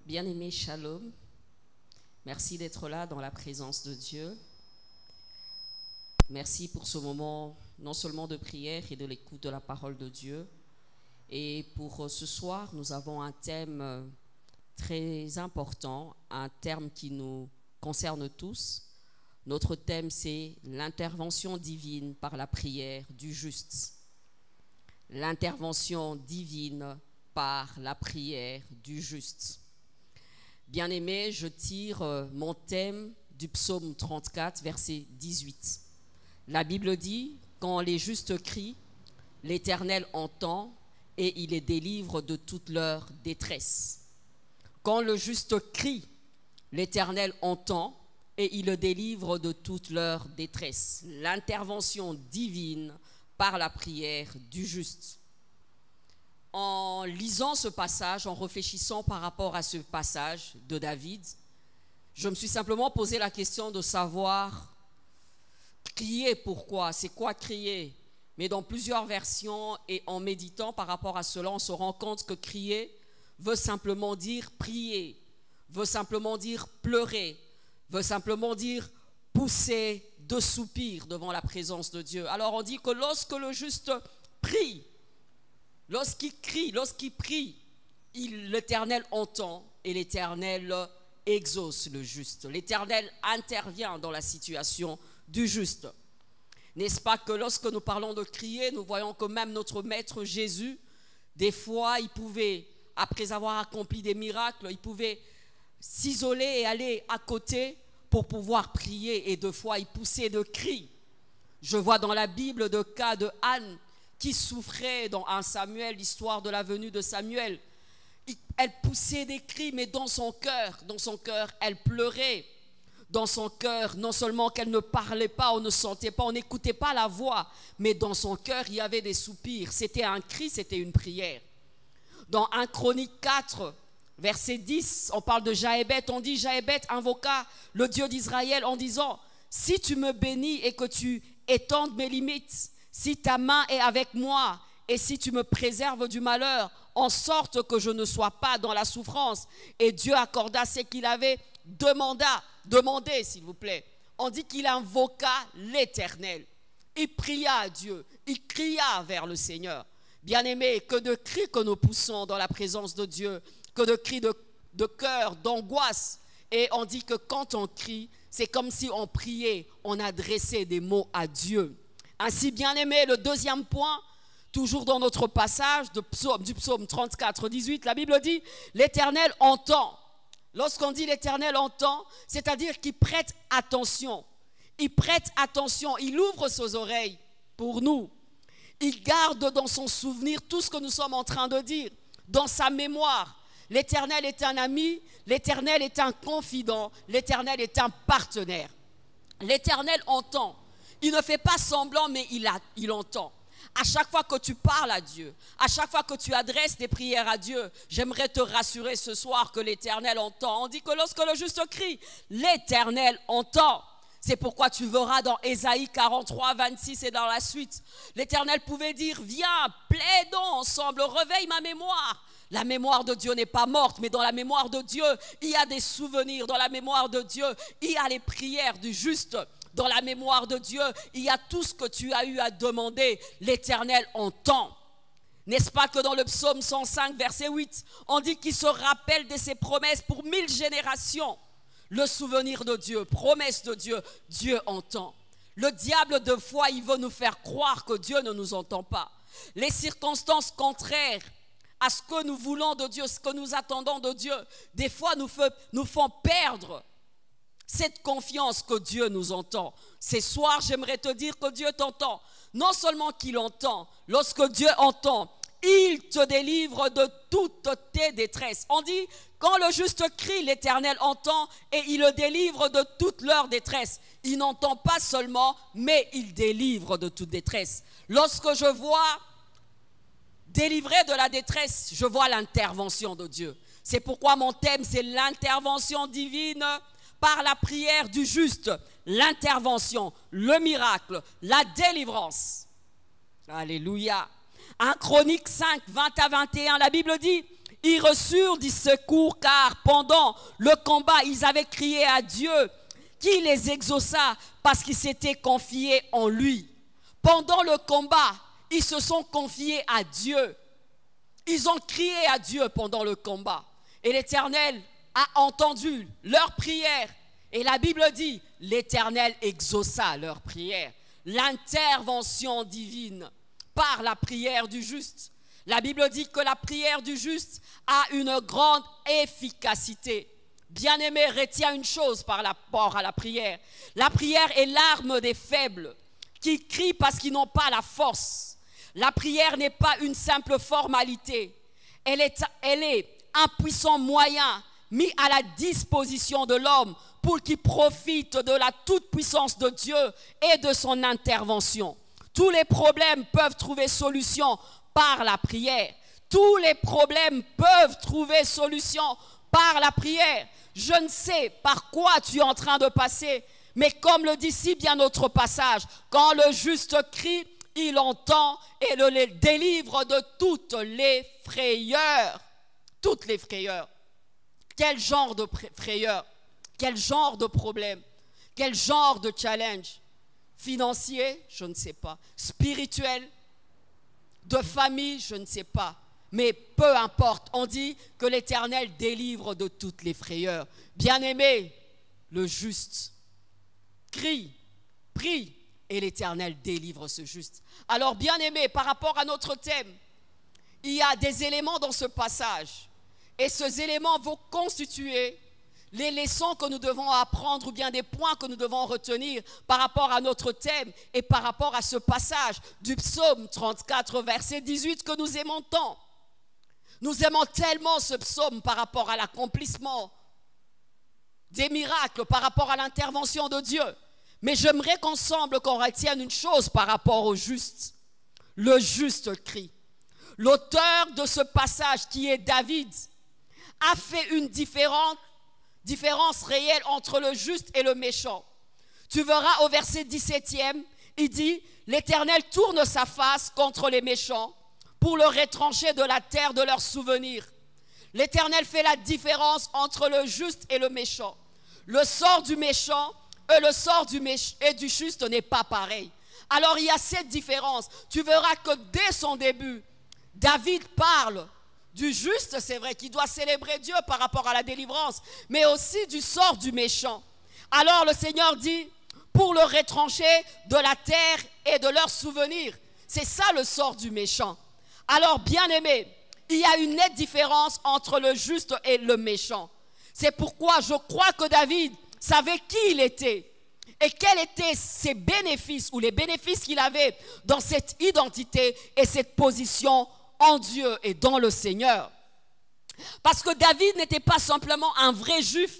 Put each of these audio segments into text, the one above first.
Bien-aimé, shalom. Merci d'être là dans la présence de Dieu. Merci pour ce moment, non seulement de prière et de l'écoute de la parole de Dieu. Et pour ce soir, nous avons un thème très important, un thème qui nous concerne tous. Notre thème, c'est l'intervention divine par la prière du juste. L'intervention divine par la prière du juste. Bien-aimé, je tire mon thème du psaume 34, verset 18. La Bible dit, quand les justes crient, l'Éternel entend et il les délivre de toute leur détresse. Quand le juste crie, l'Éternel entend et il le délivre de toute leur détresse. L'intervention divine par la prière du juste. En lisant ce passage, en réfléchissant par rapport à ce passage de David, je me suis simplement posé la question de savoir crier pourquoi, c'est quoi crier? Mais dans plusieurs versions et en méditant par rapport à cela, on se rend compte que crier veut simplement dire prier, veut simplement dire pleurer, veut simplement dire pousser de soupirs devant la présence de Dieu. Alors on dit que lorsque le juste prie, lorsqu'il crie, lorsqu'il prie, l'Éternel entend et l'Éternel exauce le juste. L'Éternel intervient dans la situation du juste. N'est-ce pas que lorsque nous parlons de crier, nous voyons que même notre Maître Jésus, des fois, il pouvait, après avoir accompli des miracles, il pouvait s'isoler et aller à côté pour pouvoir prier, et deux fois, il poussait de cris. Je vois dans la Bible le cas de Anne, qui souffrait dans 1 Samuel, l'histoire de la venue de Samuel. Elle poussait des cris, mais dans son cœur, elle pleurait. Dans son cœur, non seulement qu'elle ne parlait pas, on ne sentait pas, on n'écoutait pas la voix, mais dans son cœur, il y avait des soupirs. C'était un cri, c'était une prière. Dans 1 Chronique 4, verset 10, on parle de Jaébet. On dit, Jaébet invoqua le Dieu d'Israël en disant, si tu me bénis et que tu étendes mes limites, si ta main est avec moi et si tu me préserves du malheur, en sorte que je ne sois pas dans la souffrance. Et Dieu accorda ce qu'il avait demandé, s'il vous plaît. On dit qu'il invoqua l'Éternel. Il pria à Dieu, il cria vers le Seigneur. Bien-aimés, que de cris que nous poussons dans la présence de Dieu, que de cris de cœur, d'angoisse. Et on dit que quand on crie, c'est comme si on priait, on adressait des mots à Dieu. Ainsi, bien-aimé, le deuxième point, toujours dans notre passage du psaume 34, 18, la Bible dit, l'Éternel entend. Lorsqu'on dit l'Éternel entend, c'est-à-dire qu'il prête attention. Il prête attention, il ouvre ses oreilles pour nous. Il garde dans son souvenir tout ce que nous sommes en train de dire, dans sa mémoire. L'Éternel est un ami, l'Éternel est un confident, l'Éternel est un partenaire. L'Éternel entend. Il ne fait pas semblant, mais il entend. À chaque fois que tu parles à Dieu, à chaque fois que tu adresses des prières à Dieu, j'aimerais te rassurer ce soir que l'Éternel entend. On dit que lorsque le juste crie, l'Éternel entend. C'est pourquoi tu verras dans Ésaïe 43, 26 et dans la suite, l'Éternel pouvait dire, viens, plaidons ensemble, réveille ma mémoire. La mémoire de Dieu n'est pas morte, mais dans la mémoire de Dieu, il y a des souvenirs. Dans la mémoire de Dieu, il y a les prières du juste. Dans la mémoire de Dieu, il y a tout ce que tu as eu à demander. L'Éternel entend. N'est-ce pas que dans le psaume 105, verset 8, on dit qu'il se rappelle de ses promesses pour 1000 générations. Le souvenir de Dieu, promesse de Dieu, Dieu entend. Le diable, de fois, il veut nous faire croire que Dieu ne nous entend pas. Les circonstances contraires à ce que nous voulons de Dieu, ce que nous attendons de Dieu, des fois nous font perdre cette confiance que Dieu nous entend. Ce soir, j'aimerais te dire que Dieu t'entend. Non seulement qu'il entend, lorsque Dieu entend, il te délivre de toutes tes détresses. On dit, quand le juste crie, l'Éternel entend et il le délivre de toute leur détresse. Il n'entend pas seulement, mais il délivre de toute détresse. Lorsque je vois délivré de la détresse, je vois l'intervention de Dieu. C'est pourquoi mon thème, c'est l'intervention divine par la prière du juste. L'intervention, le miracle, la délivrance. Alléluia. 1 Chronique 5, 20 à 21, la Bible dit, Ils reçurent du secours car pendant le combat, ils avaient crié à Dieu qui les exauça parce qu'ils s'étaient confiés en lui. Pendant le combat, ils se sont confiés à Dieu. Ils ont crié à Dieu pendant le combat. Et l'Éternel a entendu leur prière. Et la Bible dit, l'Éternel exauça leur prière. L'intervention divine par la prière du juste. La Bible dit que la prière du juste a une grande efficacité. Bien-aimé, retiens une chose par rapport à la prière. La prière est l'arme des faibles qui crient parce qu'ils n'ont pas la force. La prière n'est pas une simple formalité. Elle est un puissant moyen mis à la disposition de l'homme pour qu'il profite de la toute-puissance de Dieu et de son intervention. Tous les problèmes peuvent trouver solution par la prière. Tous les problèmes peuvent trouver solution par la prière. Je ne sais par quoi tu es en train de passer, mais comme le dit si bien notre passage, quand le juste crie, il entend et le délivre de toutes les frayeurs. Toutes les frayeurs. Quel genre de frayeurs? Quel genre de problème? Quel genre de challenge? Financier? Je ne sais pas. Spirituel? De famille? Je ne sais pas. Mais peu importe, on dit que l'Éternel délivre de toutes les frayeurs. Bien-aimé, le juste crie, prie, et l'Éternel délivre ce juste. Alors, bien-aimé, par rapport à notre thème, il y a des éléments dans ce passage. Et ces éléments vont constituer les leçons que nous devons apprendre ou bien des points que nous devons retenir par rapport à notre thème et par rapport à ce passage du psaume 34, verset 18 que nous aimons tant. Nous aimons tellement ce psaume par rapport à l'accomplissement des miracles, par rapport à l'intervention de Dieu. Mais j'aimerais qu'ensemble qu'on retienne une chose par rapport au juste. Le juste crie. L'auteur de ce passage qui est David a fait une différence réelle entre le juste et le méchant. Tu verras au verset 17e, il dit « L'Éternel tourne sa face contre les méchants pour le retrancher de la terre de leurs souvenirs. » L'Éternel fait la différence entre le juste et le méchant. Le sort du méchant et le sort du juste n'est pas pareil. Alors il y a cette différence. Tu verras que dès son début, David parle du juste, c'est vrai, qui doit célébrer Dieu par rapport à la délivrance, mais aussi du sort du méchant. Alors le Seigneur dit, pour le retrancher de la terre et de leurs souvenirs. C'est ça le sort du méchant. Alors bien-aimé, il y a une nette différence entre le juste et le méchant. C'est pourquoi je crois que David savait qui il était et quels étaient ses bénéfices ou les bénéfices qu'il avait dans cette identité et cette position en Dieu et dans le Seigneur. Parce que David n'était pas simplement un vrai juif,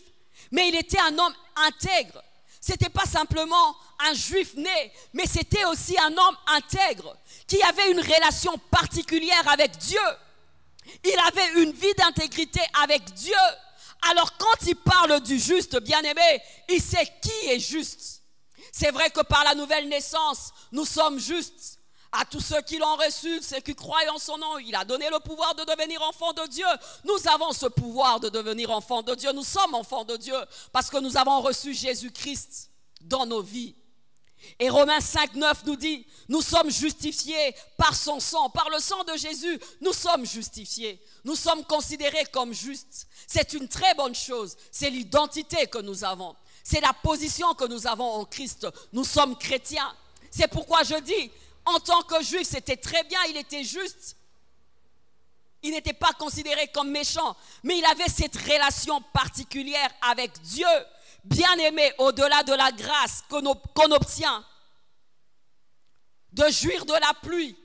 mais il était un homme intègre. Ce n'était pas simplement un juif né, mais c'était aussi un homme intègre qui avait une relation particulière avec Dieu. Il avait une vie d'intégrité avec Dieu. Alors quand il parle du juste, bien-aimé, il sait qui est juste. C'est vrai que par la nouvelle naissance, nous sommes justes. À tous ceux qui l'ont reçu, ceux qui croient en son nom, il a donné le pouvoir de devenir enfants de Dieu. Nous avons ce pouvoir de devenir enfants de Dieu. Nous sommes enfants de Dieu parce que nous avons reçu Jésus-Christ dans nos vies. Et Romains 5, 9 nous dit, nous sommes justifiés par son sang. Par le sang de Jésus, nous sommes justifiés. Nous sommes considérés comme justes. C'est une très bonne chose. C'est l'identité que nous avons. C'est la position que nous avons en Christ. Nous sommes chrétiens. C'est pourquoi je dis, en tant que juif, c'était très bien, il était juste. Il n'était pas considéré comme méchant, mais il avait cette relation particulière avec Dieu. Bien-aimé, au-delà de la grâce qu'on obtient, de jouir de la pluie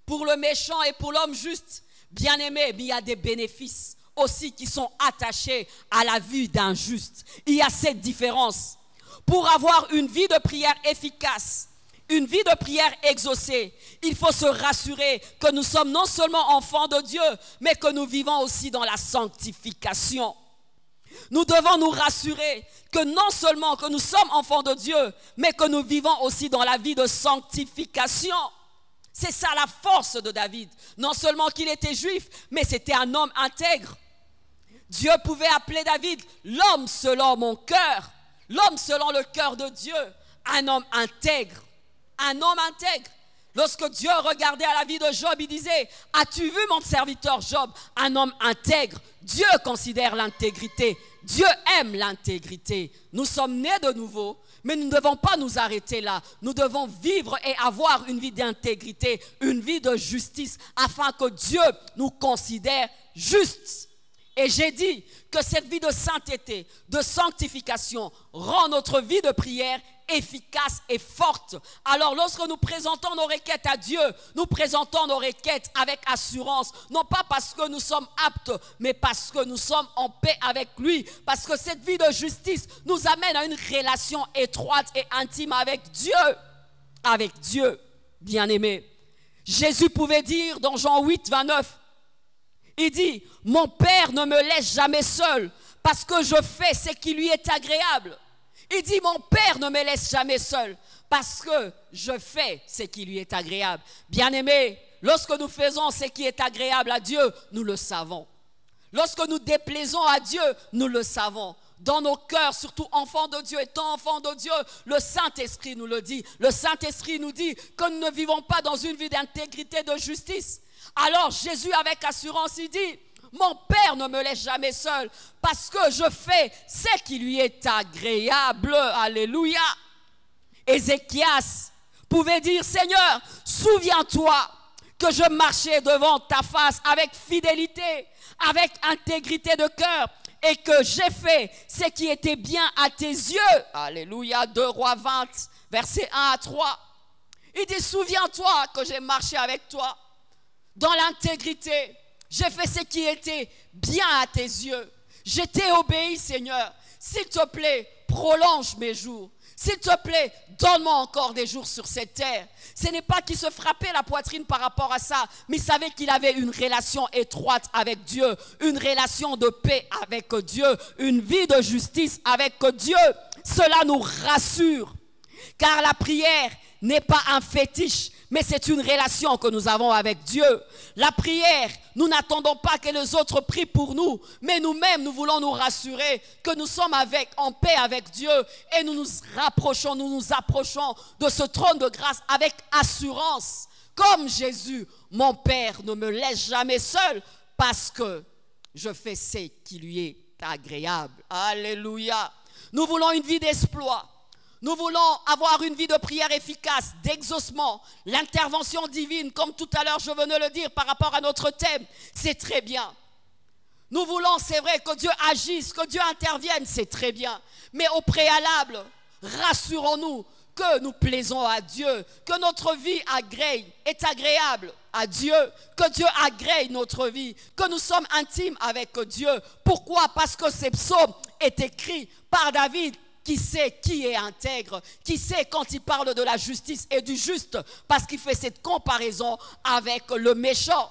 pour le méchant et pour l'homme juste, bien-aimé, il y a des bénéfices aussi qui sont attachés à la vie d'un juste. Il y a cette différence. Pour avoir une vie de prière efficace, une vie de prière exaucée, il faut se rassurer que nous sommes non seulement enfants de Dieu, mais que nous vivons aussi dans la sanctification. Nous devons nous rassurer que non seulement que nous sommes enfants de Dieu, mais que nous vivons aussi dans la vie de sanctification. C'est ça la force de David. Non seulement qu'il était juif, mais c'était un homme intègre. Dieu pouvait appeler David l'homme selon mon cœur, l'homme selon le cœur de Dieu, un homme intègre, un homme intègre. Lorsque Dieu regardait à la vie de Job, il disait, as-tu vu mon serviteur Job, un homme intègre? Dieu considère l'intégrité, Dieu aime l'intégrité. Nous sommes nés de nouveau, mais nous ne devons pas nous arrêter là. Nous devons vivre et avoir une vie d'intégrité, une vie de justice, afin que Dieu nous considère justes. Et j'ai dit que cette vie de sainteté, de sanctification, rend notre vie de prière efficace et forte. Alors lorsque nous présentons nos requêtes à Dieu, nous présentons nos requêtes avec assurance, non pas parce que nous sommes aptes, mais parce que nous sommes en paix avec lui, parce que cette vie de justice nous amène à une relation étroite et intime avec Dieu, bien-aimé. Jésus pouvait dire dans Jean 8, 29, il dit, mon Père ne me laisse jamais seul, parce que je fais ce qui lui est agréable. Il dit, mon Père ne me laisse jamais seul, parce que je fais ce qui lui est agréable. Bien-aimés, lorsque nous faisons ce qui est agréable à Dieu, nous le savons. Lorsque nous déplaisons à Dieu, nous le savons. Dans nos cœurs, surtout enfants de Dieu, étant enfants de Dieu, le Saint-Esprit nous le dit. Le Saint-Esprit nous dit que nous ne vivons pas dans une vie d'intégrité, de justice. Alors Jésus, avec assurance, il dit, mon Père ne me laisse jamais seul, parce que je fais ce qui lui est agréable. Alléluia. Ézéchias pouvait dire, Seigneur, souviens-toi que je marchais devant ta face avec fidélité, avec intégrité de cœur, et que j'ai fait ce qui était bien à tes yeux. Alléluia. 2 Rois 20, versets 1 à 3. Il dit, souviens-toi que j'ai marché avec toi dans l'intégrité. J'ai fait ce qui était bien à tes yeux. Je t'ai obéi, Seigneur. S'il te plaît, prolonge mes jours. S'il te plaît, donne-moi encore des jours sur cette terre. Ce n'est pas qu'il se frappait la poitrine par rapport à ça, mais il savait qu'il avait une relation étroite avec Dieu, une relation de paix avec Dieu, une vie de justice avec Dieu. Cela nous rassure, car la prière n'est pas un fétiche, mais c'est une relation que nous avons avec Dieu. La prière, nous n'attendons pas que les autres prient pour nous, mais nous-mêmes, nous voulons nous rassurer que nous sommes en paix avec Dieu et nous nous approchons de ce trône de grâce avec assurance. Comme Jésus, mon Père ne me laisse jamais seul parce que je fais ce qui lui est agréable. Alléluia. Nous voulons une vie d'exploit. Nous voulons avoir une vie de prière efficace, d'exaucement, l'intervention divine, comme tout à l'heure je venais le dire par rapport à notre thème, c'est très bien. Nous voulons, c'est vrai, que Dieu agisse, que Dieu intervienne, c'est très bien. Mais au préalable, rassurons-nous que nous plaisons à Dieu, que notre vie est agréable à Dieu, que Dieu agrée notre vie, que nous sommes intimes avec Dieu. Pourquoi? Parce que ces psaumes est écrit par David, qui sait qui est intègre, qui sait quand il parle de la justice et du juste, parce qu'il fait cette comparaison avec le méchant.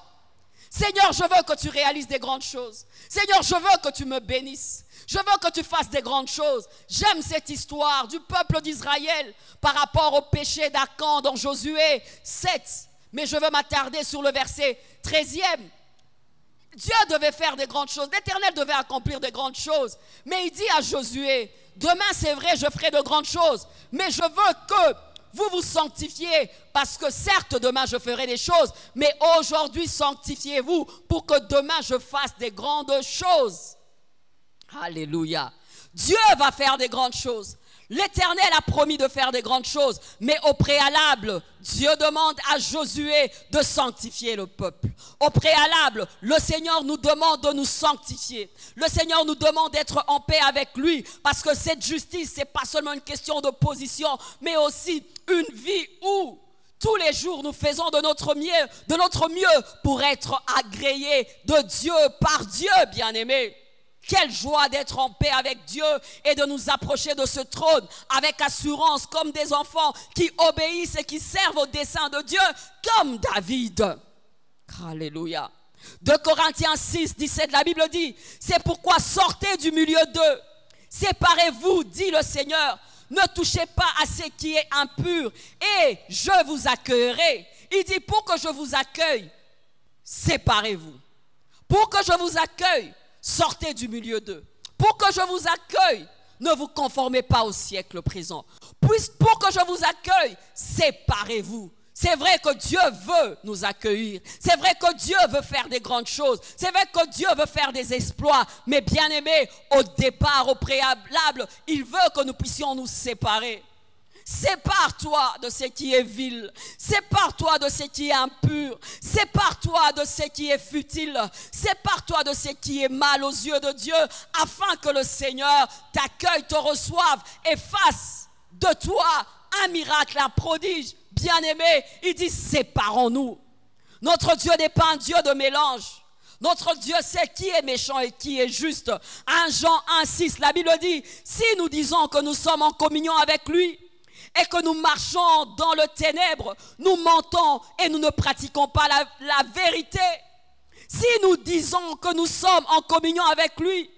Seigneur, je veux que tu réalises des grandes choses. Seigneur, je veux que tu me bénisses. Je veux que tu fasses des grandes choses. J'aime cette histoire du peuple d'Israël par rapport au péché d'Acan dans Josué 7. Mais je veux m'attarder sur le verset 13e. Dieu devait faire des grandes choses. L'Éternel devait accomplir des grandes choses. Mais il dit à Josué, demain c'est vrai, je ferai de grandes choses. Mais je veux que vous vous sanctifiez, parce que certes demain je ferai des choses, mais aujourd'hui sanctifiez-vous pour que demain je fasse des grandes choses. Alléluia. Dieu va faire des grandes choses. L'Éternel a promis de faire des grandes choses, mais au préalable, Dieu demande à Josué de sanctifier le peuple. Au préalable, le Seigneur nous demande de nous sanctifier. Le Seigneur nous demande d'être en paix avec lui, parce que cette justice, ce n'est pas seulement une question de position, mais aussi une vie où tous les jours nous faisons de notre mieux pour être agréés de Dieu, par Dieu, bien-aimés. Quelle joie d'être en paix avec Dieu et de nous approcher de ce trône avec assurance comme des enfants qui obéissent et qui servent au dessein de Dieu comme David. Alléluia. 2 Corinthiens 6, 17, la Bible dit, c'est pourquoi sortez du milieu d'eux. Séparez-vous, dit le Seigneur. Ne touchez pas à ce qui est impur et je vous accueillerai. il dit, pour que je vous accueille, séparez-vous. Pour que je vous accueille, sortez du milieu d'eux. Pour que je vous accueille, ne vous conformez pas au siècle présent. Pour que je vous accueille, séparez-vous. C'est vrai que Dieu veut nous accueillir. C'est vrai que Dieu veut faire des grandes choses. C'est vrai que Dieu veut faire des exploits. Mais bien aimé, au départ, au préalable, il veut que nous puissions nous séparer. Sépare-toi de ce qui est vil. Sépare-toi de ce qui est impur. Sépare-toi de ce qui est futile. Sépare-toi de ce qui est mal aux yeux de Dieu, afin que le Seigneur t'accueille, te reçoive et fasse de toi un miracle, un prodige. Bien-aimé, il dit séparons-nous. Notre Dieu n'est pas un Dieu de mélange. Notre Dieu sait qui est méchant et qui est juste. 1 Jean 1,6, la Bible dit, si nous disons que nous sommes en communion avec lui et que nous marchons dans le ténèbre, nous mentons et nous ne pratiquons pas la vérité. Si nous disons que nous sommes en communion avec lui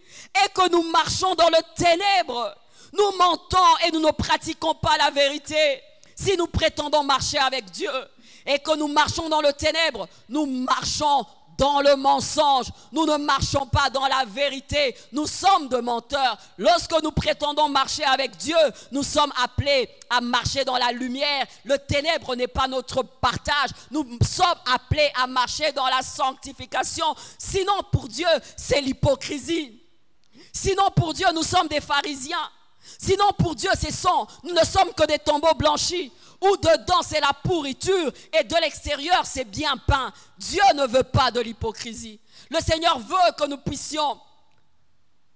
et que nous marchons dans le ténèbre, nous mentons et nous ne pratiquons pas la vérité. Si nous prétendons marcher avec Dieu et que nous marchons dans le ténèbre, nous marchons dans le mensonge. Nous ne marchons pas dans la vérité. Nous sommes de menteurs. Lorsque nous prétendons marcher avec Dieu, nous sommes appelés à marcher dans la lumière. Le ténèbre n'est pas notre partage. Nous sommes appelés à marcher dans la sanctification. Sinon, pour Dieu, c'est l'hypocrisie. Sinon, pour Dieu, nous sommes des pharisiens. Sinon, pour Dieu, nous ne sommes que des tombeaux blanchis, où dedans c'est la pourriture et de l'extérieur c'est bien peint. Dieu ne veut pas de l'hypocrisie. Le Seigneur veut que nous puissions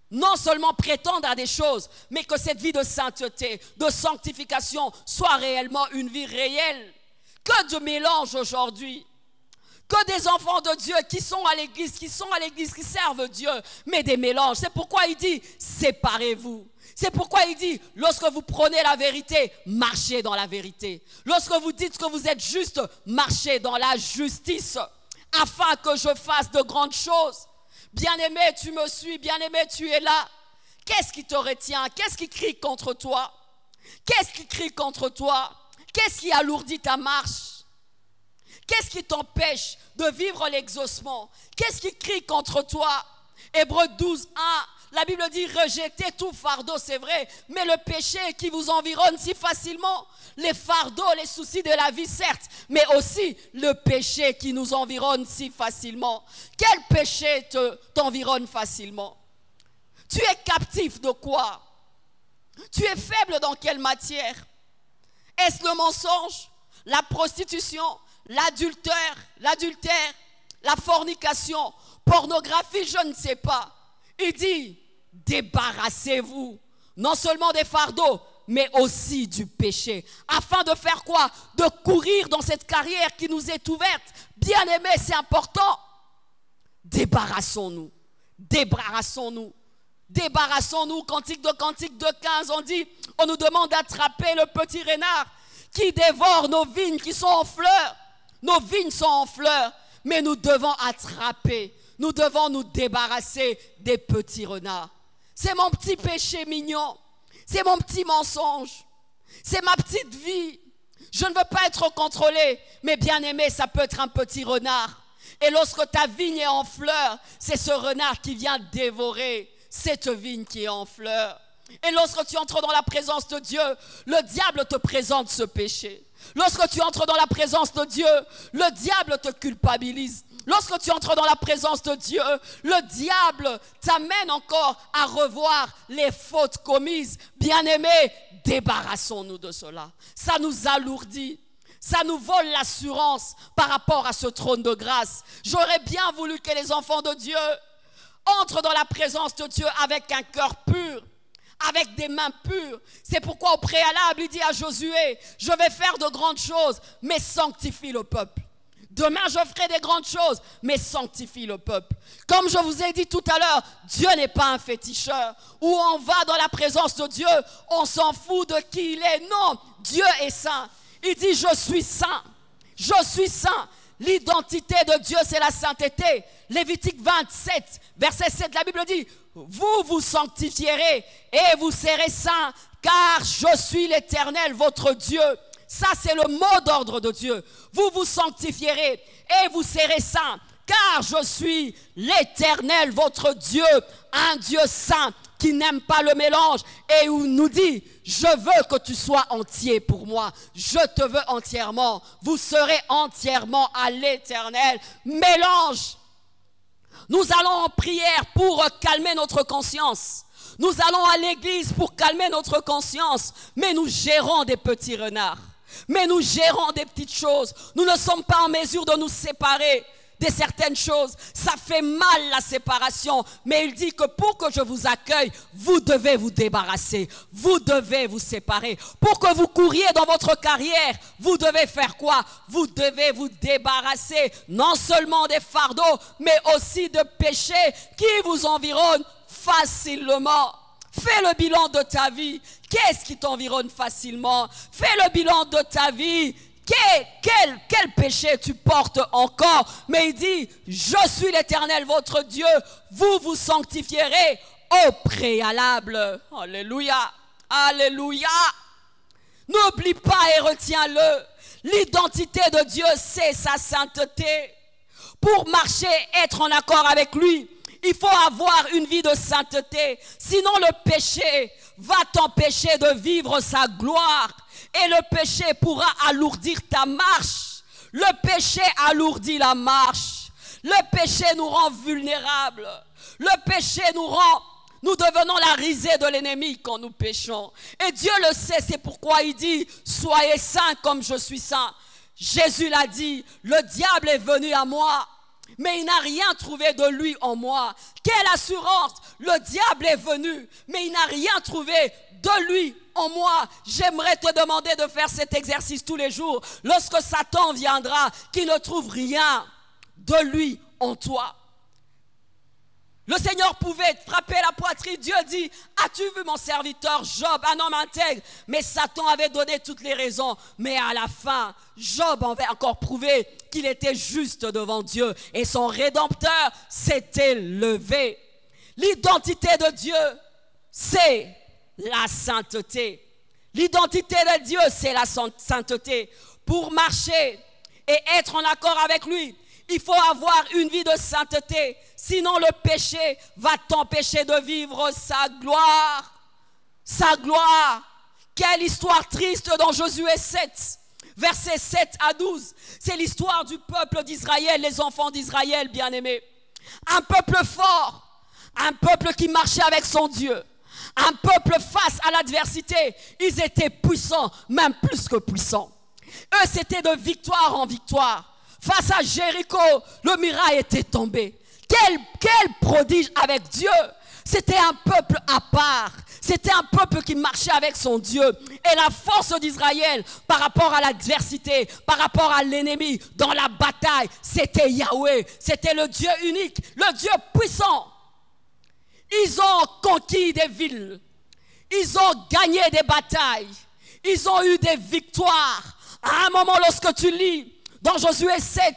non seulement prétendre à des choses, mais que cette vie de sainteté, de sanctification soit réellement une vie réelle. Que de mélange aujourd'hui. Que des enfants de Dieu qui sont à l'église, qui servent Dieu, mais des mélanges. C'est pourquoi il dit, séparez-vous. C'est pourquoi il dit, lorsque vous prenez la vérité, marchez dans la vérité. Lorsque vous dites que vous êtes juste, marchez dans la justice, afin que je fasse de grandes choses. Bien-aimé, tu me suis, bien-aimé, tu es là. Qu'est-ce qui te retient? Qu'est-ce qui crie contre toi? Qu'est-ce qui crie contre toi? Qu'est-ce qui alourdit ta marche? Qu'est-ce qui t'empêche de vivre l'exaucement? Qu'est-ce qui crie contre toi? Hébreux 12, 1, la Bible dit rejetez tout fardeau, c'est vrai, mais le péché qui vous environne si facilement, les fardeaux, les soucis de la vie certes, mais aussi le péché qui nous environne si facilement. Quel péché t'environne facilement? Tu es captif de quoi? Tu es faible dans quelle matière? Est-ce le mensonge, la prostitution, l'adultère, la fornication, pornographie, je ne sais pas. Il dit, débarrassez-vous, non seulement des fardeaux, mais aussi du péché. Afin de faire quoi? De courir dans cette carrière qui nous est ouverte. Bien-aimés, c'est important. Débarrassons-nous. Débarrassons-nous. Débarrassons-nous. Cantique de 15, on nous demande d'attraper le petit renard qui dévore nos vignes qui sont en fleurs. Nos vignes sont en fleurs, mais nous devons attraper. Nous devons nous débarrasser des petits renards. C'est mon petit péché mignon. C'est mon petit mensonge. C'est ma petite vie. Je ne veux pas être contrôlé, mais bien aimé, ça peut être un petit renard. Et lorsque ta vigne est en fleurs, c'est ce renard qui vient dévorer cette vigne qui est en fleurs. Et lorsque tu entres dans la présence de Dieu, le diable te présente ce péché. Lorsque tu entres dans la présence de Dieu, le diable te culpabilise. Lorsque tu entres dans la présence de Dieu, le diable t'amène encore à revoir les fautes commises. Bien-aimés, débarrassons-nous de cela. Ça nous alourdit. Ça nous vole l'assurance par rapport à ce trône de grâce. J'aurais bien voulu que les enfants de Dieu entrent dans la présence de Dieu avec un cœur pur, avec des mains pures. C'est pourquoi au préalable, il dit à Josué, je vais faire de grandes choses, mais sanctifie le peuple. Demain, je ferai des grandes choses, mais sanctifie le peuple. Comme je vous ai dit tout à l'heure, Dieu n'est pas un féticheur. Où on va dans la présence de Dieu, on s'en fout de qui il est. Non, Dieu est saint. Il dit, je suis saint. Je suis saint. L'identité de Dieu, c'est la sainteté. Lévitique 27, verset 7, la Bible dit, vous vous sanctifierez et vous serez saints, car je suis l'Éternel, votre Dieu. Ça, c'est le mot d'ordre de Dieu. Vous vous sanctifierez et vous serez saints, car je suis l'Éternel, votre Dieu, un Dieu saint qui n'aime pas le mélange et où nous dit, je veux que tu sois entier pour moi, je te veux entièrement, vous serez entièrement à l'Éternel. Mélange. Nous allons en prière pour calmer notre conscience. Nous allons à l'église pour calmer notre conscience, mais nous gérons des petits renards. Mais nous gérons des petites choses. Nous ne sommes pas en mesure de nous séparer de certaines choses. Ça fait mal la séparation. Mais il dit que pour que je vous accueille, vous devez vous débarrasser. Vous devez vous séparer. Pour que vous couriez dans votre carrière, vous devez faire quoi? Vous devez vous débarrasser non seulement des fardeaux, mais aussi de péchés qui vous environnent facilement. Fais le bilan de ta vie. Qu'est-ce qui t'environne facilement? Fais le bilan de ta vie. Quel péché tu portes encore? Mais il dit, je suis l'Éternel votre Dieu, vous vous sanctifierez au préalable. Alléluia, alléluia. N'oublie pas et retiens-le. L'identité de Dieu, c'est sa sainteté. Pour marcher, être en accord avec lui, il faut avoir une vie de sainteté. Sinon, le péché va t'empêcher de vivre sa gloire. Et le péché pourra alourdir ta marche. Le péché alourdit la marche. Le péché nous rend vulnérables. Le péché nous devenons la risée de l'ennemi quand nous péchons. Et Dieu le sait, c'est pourquoi il dit, soyez saints comme je suis saint. Jésus l'a dit, le diable est venu à moi, mais il n'a rien trouvé de lui en moi. Quelle assurance! Le diable est venu, mais il n'a rien trouvé de lui en moi. J'aimerais te demander de faire cet exercice tous les jours. Lorsque Satan viendra, qu'il ne trouve rien de lui en toi. Le Seigneur pouvait frapper la poitrine. Dieu dit, as-tu vu mon serviteur Job, un homme intègre? Mais Satan avait donné toutes les raisons. Mais à la fin, Job avait encore prouvé qu'il était juste devant Dieu. Et son Rédempteur s'était levé. L'identité de Dieu, c'est la sainteté. L'identité de Dieu, c'est la sainteté. Pour marcher et être en accord avec lui, il faut avoir une vie de sainteté. Sinon, le péché va t'empêcher de vivre sa gloire. Sa gloire. Quelle histoire triste dans Josué 7, versets 7 à 12. C'est l'histoire du peuple d'Israël, les enfants d'Israël, bien-aimés. Un peuple fort, un peuple qui marchait avec son Dieu. Un peuple face à l'adversité. Ils étaient puissants, même plus que puissants. Eux, c'était de victoire en victoire. Face à Jéricho, le muraille était tombé. Quel prodige avec Dieu! C'était un peuple à part. C'était un peuple qui marchait avec son Dieu. Et la force d'Israël par rapport à l'adversité, par rapport à l'ennemi, dans la bataille, c'était Yahweh. C'était le Dieu unique, le Dieu puissant. Ils ont conquis des villes. Ils ont gagné des batailles. Ils ont eu des victoires. À un moment, lorsque tu lis dans Josué 7,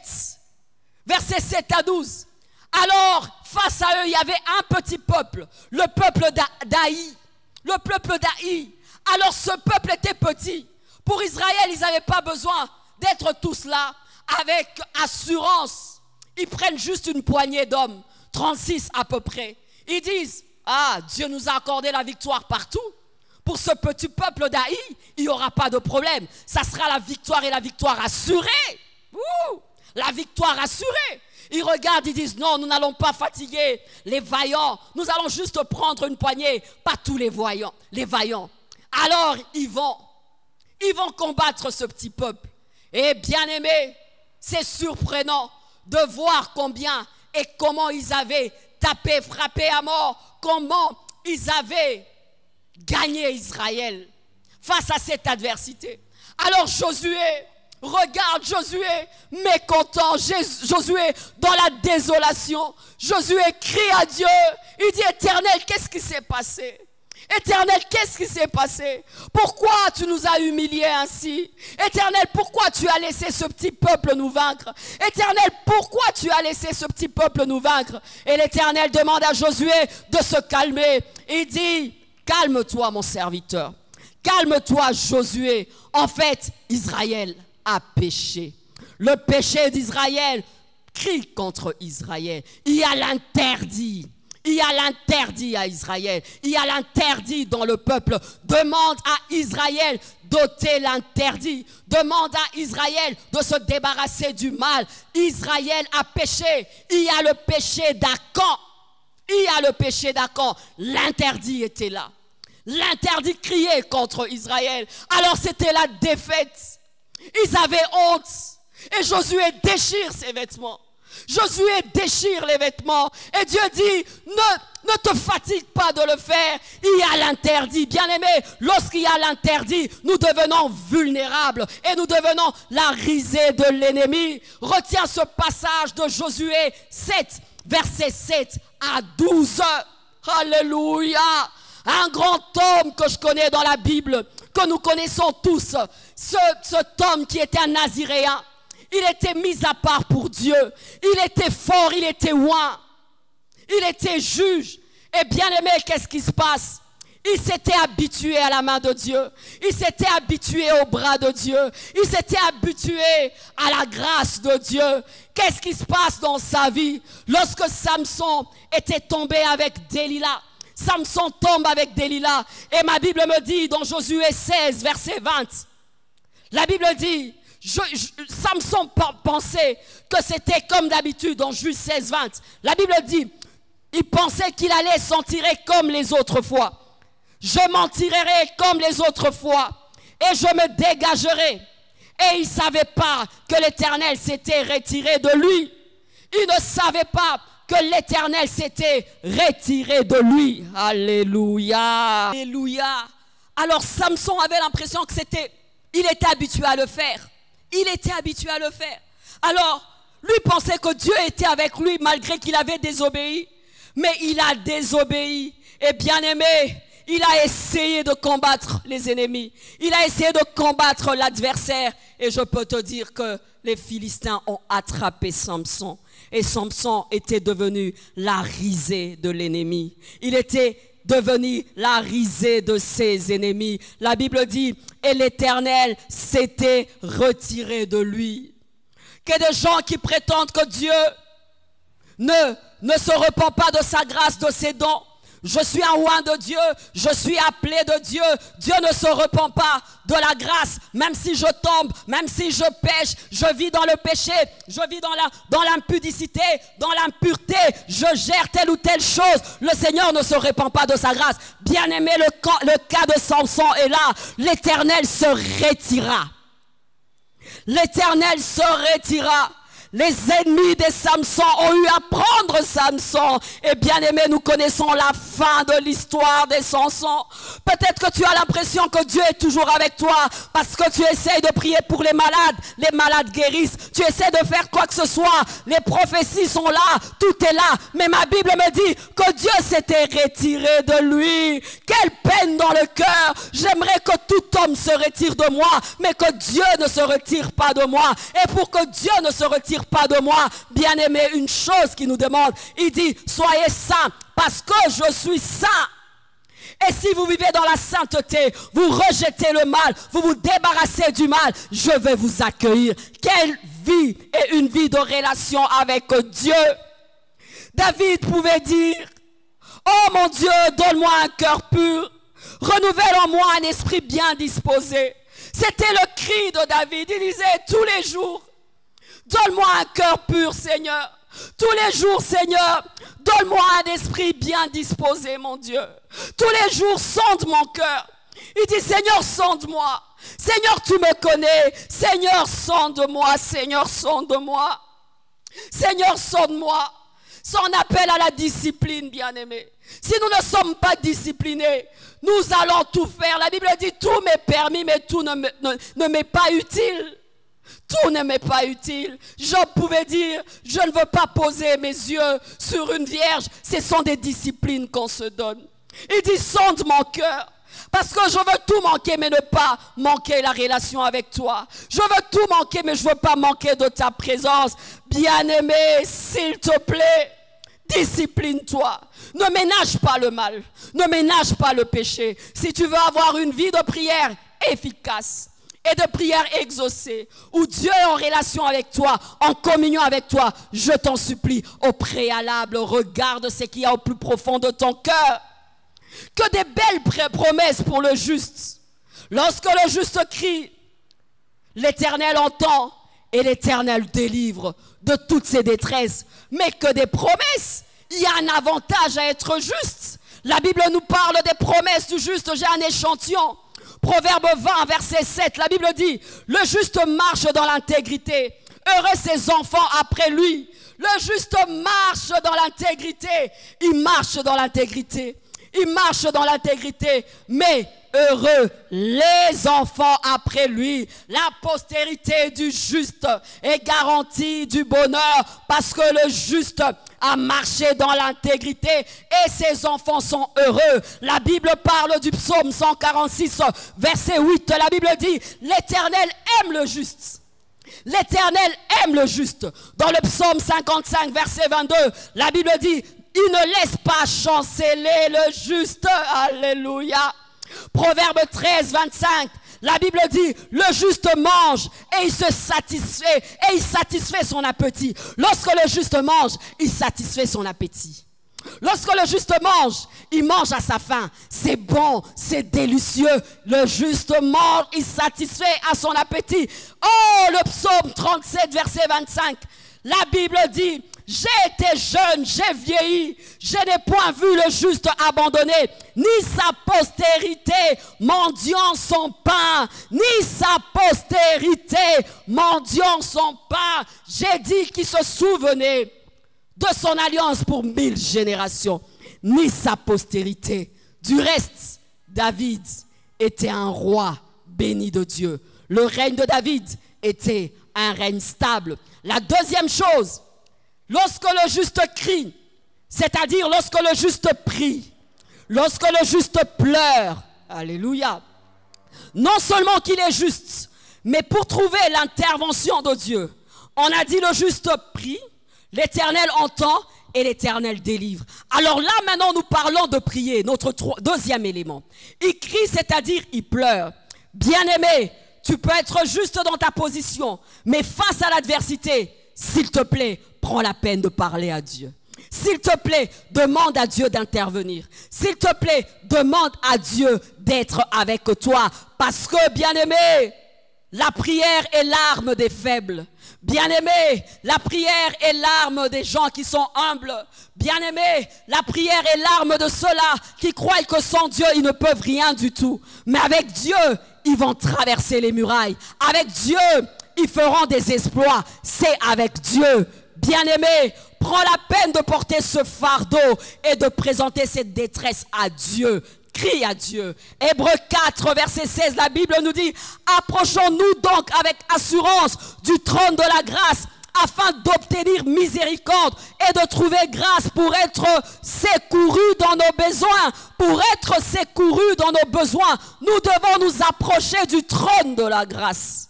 versets 7 à 12, alors, face à eux, il y avait un petit peuple, le peuple d'Aï. Le peuple d'Aï. Alors, ce peuple était petit. Pour Israël, ils n'avaient pas besoin d'être tous là avec assurance. Ils prennent juste une poignée d'hommes, 36 à peu près. Ils disent, ah, Dieu nous a accordé la victoire partout. Pour ce petit peuple d'Aï, il n'y aura pas de problème. Ça sera la victoire et la victoire assurée. Ouh, la victoire assurée. Ils regardent, ils disent, non, nous n'allons pas fatiguer les vaillants. Nous allons juste prendre une poignée, pas tous les vaillants. Alors, ils vont combattre ce petit peuple. Et bien aimé, c'est surprenant de voir combien et comment ils avaient tapé, frappé à mort, comment ils avaient gagné Israël face à cette adversité. Alors Josué, regarde Josué mécontent, Josué dans la désolation. Josué crie à Dieu, il dit, Éternel, qu'est-ce qui s'est passé? Éternel, qu'est-ce qui s'est passé? Pourquoi tu nous as humiliés ainsi? Éternel, pourquoi tu as laissé ce petit peuple nous vaincre? Éternel, pourquoi tu as laissé ce petit peuple nous vaincre? Et l'Éternel demande à Josué de se calmer. Il dit, calme-toi mon serviteur. calme-toi Josué. En fait, Israël a péché. Le péché d'Israël crie contre Israël. Il y a l'interdit. Il y a l'interdit à Israël. Il y a l'interdit dans le peuple. Demande à Israël d'ôter l'interdit. Demande à Israël de se débarrasser du mal. Israël a péché. Il y a le péché d'Acan. Il y a le péché d'Acan. L'interdit était là. L'interdit criait contre Israël. Alors c'était la défaite. Ils avaient honte. Et Josué déchire ses vêtements. Josué déchire les vêtements. Et Dieu dit, ne te fatigue pas de le faire. Il y a l'interdit. Bien-aimé, lorsqu'il y a l'interdit, nous devenons vulnérables. Et nous devenons la risée de l'ennemi. Retiens ce passage de Josué 7, versets 7 à 12. Alléluia. Un grand homme que je connais dans la Bible, que nous connaissons tous. Cet homme qui était un Naziréen. Il était mis à part pour Dieu. Il était fort, il était oint. Il était juge. Et bien aimé, qu'est-ce qui se passe? Il s'était habitué à la main de Dieu. Il s'était habitué au bras de Dieu. Il s'était habitué à la grâce de Dieu. Qu'est-ce qui se passe dans sa vie? Lorsque Samson était tombé avec Delilah. Samson tombe avec Delilah. Et ma Bible me dit dans Josué 16, verset 20. La Bible dit... Samson pensait que c'était comme d'habitude dans Juge 16, 20. La Bible dit, il pensait qu'il allait s'en tirer comme les autres fois. Je m'en tirerai comme les autres fois et je me dégagerai. Et il ne savait pas que l'Éternel s'était retiré de lui. Il ne savait pas que l'Éternel s'était retiré de lui. Alléluia. Alléluia. Alors Samson avait l'impression que il était habitué à le faire. Il était habitué à le faire. Alors, lui pensait que Dieu était avec lui malgré qu'il avait désobéi. Mais il a désobéi. Et bien aimé, il a essayé de combattre les ennemis. Il a essayé de combattre l'adversaire. Et je peux te dire que les Philistins ont attrapé Samson. Et Samson était devenu la risée de l'ennemi. Il était devenu la risée de ses ennemis. La Bible dit, et l'Éternel s'était retiré de lui. Que des gens qui prétendent que Dieu ne se repent pas de sa grâce, de ses dons. Je suis un oint de Dieu, je suis appelé de Dieu. Dieu ne se repent pas de la grâce. Même si je tombe, même si je pêche, je vis dans le péché, je vis dans l'impudicité, dans l'impureté, je gère telle ou telle chose. Le Seigneur ne se repent pas de sa grâce. Bien-aimé, le cas de Samson est là. L'Éternel se retira. L'Éternel se retira. Les ennemis de Samson ont eu à prendre Samson. Et bien aimé, nous connaissons la fin de l'histoire de Samson. Peut-être que tu as l'impression que Dieu est toujours avec toi parce que tu essayes de prier pour les malades guérissent. Tu essaies de faire quoi que ce soit, les prophéties sont là, tout est là. Mais ma Bible me dit que Dieu s'était retiré de lui. Quelle peine dans le cœur. J'aimerais que tout homme se retire de moi, mais que Dieu ne se retire pas de moi. Et pour que Dieu ne se retire pas de moi, bien aimé, une chose qu'il nous demande, il dit, soyez saints parce que je suis saint. Et si vous vivez dans la sainteté, vous rejetez le mal, vous vous débarrassez du mal, je vais vous accueillir. Quelle vie et une vie de relation avec Dieu. David pouvait dire, oh mon Dieu, donne-moi un cœur pur, renouvelle en moi un esprit bien disposé. C'était le cri de David. Il disait tous les jours, donne-moi un cœur pur, Seigneur. Tous les jours, Seigneur, donne-moi un esprit bien disposé, mon Dieu. Tous les jours, sonde mon cœur. Il dit, Seigneur, sonde-moi. Seigneur, tu me connais. Seigneur, sonde-moi. Seigneur, sonde-moi. Seigneur, sonde-moi. Son appel à la discipline, bien-aimé. Si nous ne sommes pas disciplinés, nous allons tout faire. La Bible dit, tout m'est permis, mais tout ne m'est pas utile. Tout ne m'est pas utile. Job pouvait dire, je ne veux pas poser mes yeux sur une vierge. Ce sont des disciplines qu'on se donne. Il dit, sonde mon cœur. Parce que je veux tout manquer, mais ne pas manquer la relation avec toi. Je veux tout manquer, mais je ne veux pas manquer de ta présence. Bien-aimé, s'il te plaît, Discipline-toi. Ne ménage pas le mal. Ne ménage pas le péché. Si tu veux avoir une vie de prière efficace et de prière exaucée, où Dieu est en relation avec toi, en communion avec toi, je t'en supplie, au préalable, regarde ce qu'il y a au plus profond de ton cœur. Que des belles promesses pour le juste. Lorsque le juste crie, l'Éternel entend et l'Éternel délivre de toutes ses détresses. Mais que des promesses, il y a un avantage à être juste. La Bible nous parle des promesses du juste. J'ai un échantillon. Proverbe 20, verset 7. La Bible dit, le juste marche dans l'intégrité. Heureux ses enfants après lui. Le juste marche dans l'intégrité. Il marche dans l'intégrité. Il marche dans l'intégrité. Mais heureux les enfants après lui. La postérité du juste est garantie du bonheur parce que le juste a marché dans l'intégrité et ses enfants sont heureux. La Bible parle du psaume 146, verset 8. La Bible dit, l'Éternel aime le juste. L'Éternel aime le juste. Dans le psaume 55, verset 22, la Bible dit, il ne laisse pas chanceler le juste. Alléluia. Proverbe 13, 25, la Bible dit, le juste mange et il se satisfait, et il satisfait son appétit. Lorsque le juste mange, il satisfait son appétit. Lorsque le juste mange, il mange à sa faim. C'est bon, c'est délicieux. Le juste mange, il satisfait à son appétit. Oh, le psaume 37, verset 25, la Bible dit, j'ai été jeune, j'ai vieilli, je n'ai point vu le juste abandonné, ni sa postérité mendiant son pain, ni sa postérité mendiant son pain. J'ai dit qu'il se souvenait de son alliance pour 1000 générations, ni sa postérité. Du reste, David était un roi béni de Dieu. Le règne de David était un règne stable. La deuxième chose, lorsque le juste crie, c'est-à-dire lorsque le juste prie, lorsque le juste pleure, alléluia, non seulement qu'il est juste, mais pour trouver l'intervention de Dieu, on a dit le juste prie, l'Éternel entend et l'Éternel délivre. Alors là, maintenant, nous parlons de prier, notre deuxième élément. Il crie, c'est-à-dire il pleure. Bien-aimé, tu peux être juste dans ta position, mais face à l'adversité, s'il te plaît, prends la peine de parler à Dieu. S'il te plaît, demande à Dieu d'intervenir. S'il te plaît, demande à Dieu d'être avec toi. Parce que, bien-aimé, la prière est l'arme des faibles. Bien-aimé, la prière est l'arme des gens qui sont humbles. Bien-aimé, la prière est l'arme de ceux-là qui croient que sans Dieu, ils ne peuvent rien du tout. Mais avec Dieu, ils vont traverser les murailles. Avec Dieu, ils feront des exploits. C'est avec Dieu. Bien-aimé, prends la peine de porter ce fardeau et de présenter cette détresse à Dieu. Crie à Dieu. Hébreux 4, verset 16, la Bible nous dit, approchons-nous donc avec assurance du trône de la grâce afin d'obtenir miséricorde et de trouver grâce pour être secourus dans nos besoins. Pour être secourus dans nos besoins, nous devons nous approcher du trône de la grâce.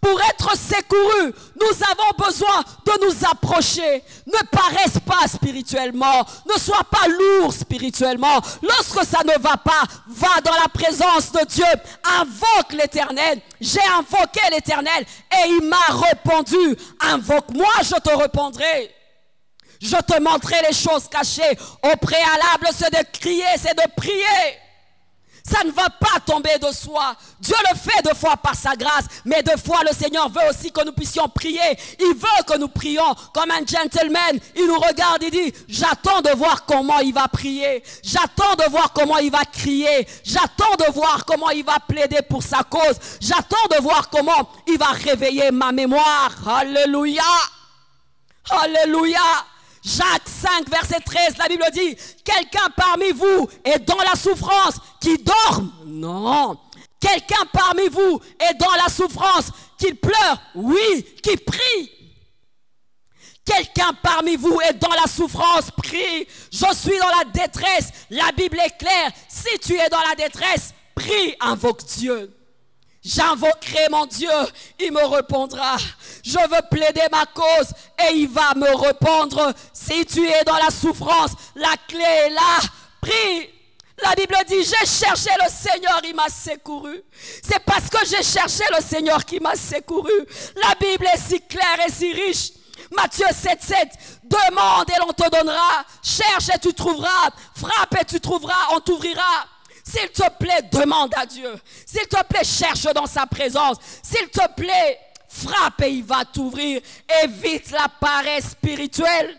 Pour être secourus, nous avons besoin de nous approcher. Ne paraisse pas spirituellement. Ne sois pas lourd spirituellement. Lorsque ça ne va pas, va dans la présence de Dieu. Invoque l'Éternel. J'ai invoqué l'Éternel et il m'a répondu. Invoque-moi, je te répondrai. Je te montrerai les choses cachées. Au préalable, c'est de crier, c'est de prier. Ça ne va pas tomber de soi. Dieu le fait deux fois par sa grâce, mais deux fois le Seigneur veut aussi que nous puissions prier. Il veut que nous prions comme un gentleman. Il nous regarde et dit, j'attends de voir comment il va prier. J'attends de voir comment il va crier. J'attends de voir comment il va plaider pour sa cause. J'attends de voir comment il va réveiller ma mémoire. Alléluia. Alléluia. Jacques 5, verset 13, la Bible dit, quelqu'un parmi vous est dans la souffrance qui dorme? Non. Quelqu'un parmi vous est dans la souffrance qui pleure? Oui, qui prie. Quelqu'un parmi vous est dans la souffrance, prie. Je suis dans la détresse. La Bible est claire. Si tu es dans la détresse, prie, invoque Dieu. J'invoquerai mon Dieu, il me répondra. Je veux plaider ma cause et il va me répondre. Si tu es dans la souffrance, la clé est là. Prie. La Bible dit, j'ai cherché le Seigneur, il m'a secouru. C'est parce que j'ai cherché le Seigneur qui m'a secouru. La Bible est si claire et si riche. Matthieu 7,7, demande et l'on te donnera. Cherche et tu trouveras. Frappe et tu trouveras, on t'ouvrira. S'il te plaît, demande à Dieu. S'il te plaît, cherche dans sa présence. S'il te plaît, frappe et il va t'ouvrir. Évite la paresse spirituelle.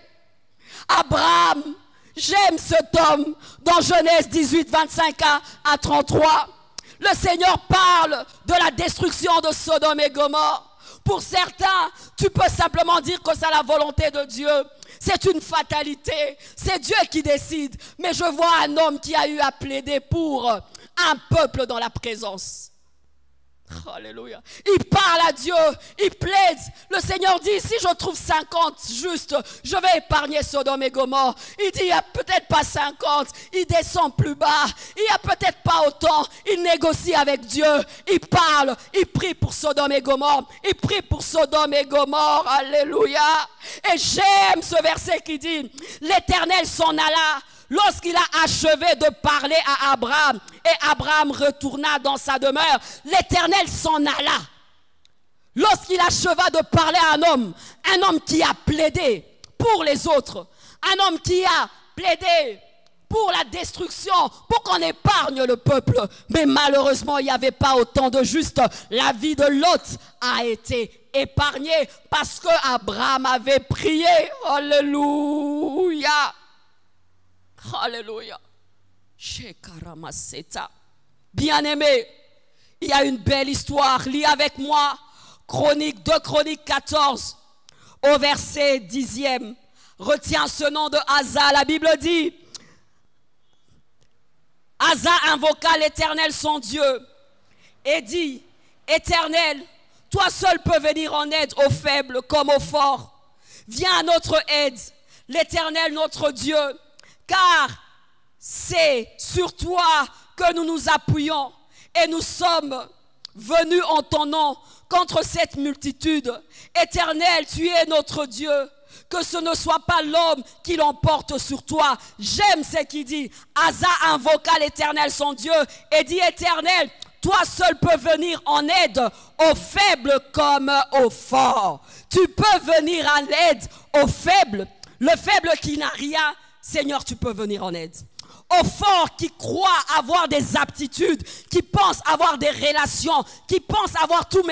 Abraham, j'aime cet homme dans Genèse 18, 25 à 33. Le Seigneur parle de la destruction de Sodome et Gomorrhe. Pour certains, tu peux simplement dire que c'est la volonté de Dieu. C'est une fatalité. C'est Dieu qui décide. Mais je vois un homme qui a eu à plaider pour un peuple dans la présence. Alléluia. Il parle à Dieu, il plaide. Le Seigneur dit, si je trouve 50 justes, je vais épargner Sodome et Gomorrhe. Il dit, il n'y a peut-être pas 50. Il descend plus bas. Il n'y a peut-être pas autant. Il négocie avec Dieu. Il parle, il prie pour Sodome et Gomorrhe. Il prie pour Sodome et Gomorrhe. Alléluia. Et j'aime ce verset qui dit, l'Éternel s'en alla lorsqu'il a achevé de parler à Abraham, et Abraham retourna dans sa demeure, l'Éternel s'en alla. Lorsqu'il acheva de parler à un homme qui a plaidé pour les autres, un homme qui a plaidé pour la destruction, pour qu'on épargne le peuple. Mais malheureusement, il n'y avait pas autant de justes. La vie de Lot a été épargnée parce que Abraham avait prié. Alléluia. Alléluia. Bien-aimé, il y a une belle histoire. Lis avec moi Chronique 2 Chroniques 14 au verset 10e. Retiens ce nom de Asa. La Bible dit, Asa invoqua l'Éternel son Dieu et dit, Éternel, toi seul peux venir en aide aux faibles comme aux forts. Viens à notre aide, l'Éternel notre Dieu, car c'est sur toi que nous nous appuyons et nous sommes venus en ton nom contre cette multitude. Éternel, tu es notre Dieu, que ce ne soit pas l'homme qui l'emporte sur toi. J'aime ce qu'il dit. Asa invoqua l'Éternel son Dieu et dit, Éternel, toi seul peux venir en aide aux faibles comme aux forts. Tu peux venir en aide aux faibles. Le faible qui n'a rien, Seigneur, tu peux venir en aide. Aux forts qui croient avoir des aptitudes, qui pensent avoir des relations, qui pensent avoir tout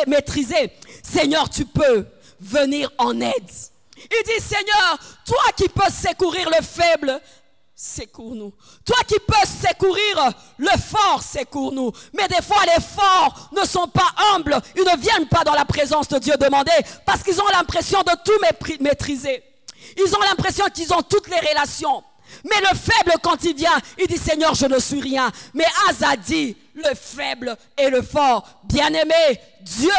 maîtrisé. Seigneur, tu peux venir en aide. Il dit, Seigneur, toi qui peux secourir le faible, secours-nous. Toi qui peux secourir le fort, secours-nous. Mais des fois, les forts ne sont pas humbles. Ils ne viennent pas dans la présence de Dieu demander parce qu'ils ont l'impression de tout maîtriser. Ils ont l'impression qu'ils ont toutes les relations. Mais le faible, quand il vient, il dit, Seigneur, je ne suis rien. Mais Asa dit, le faible et le fort. Bien-aimé, Dieu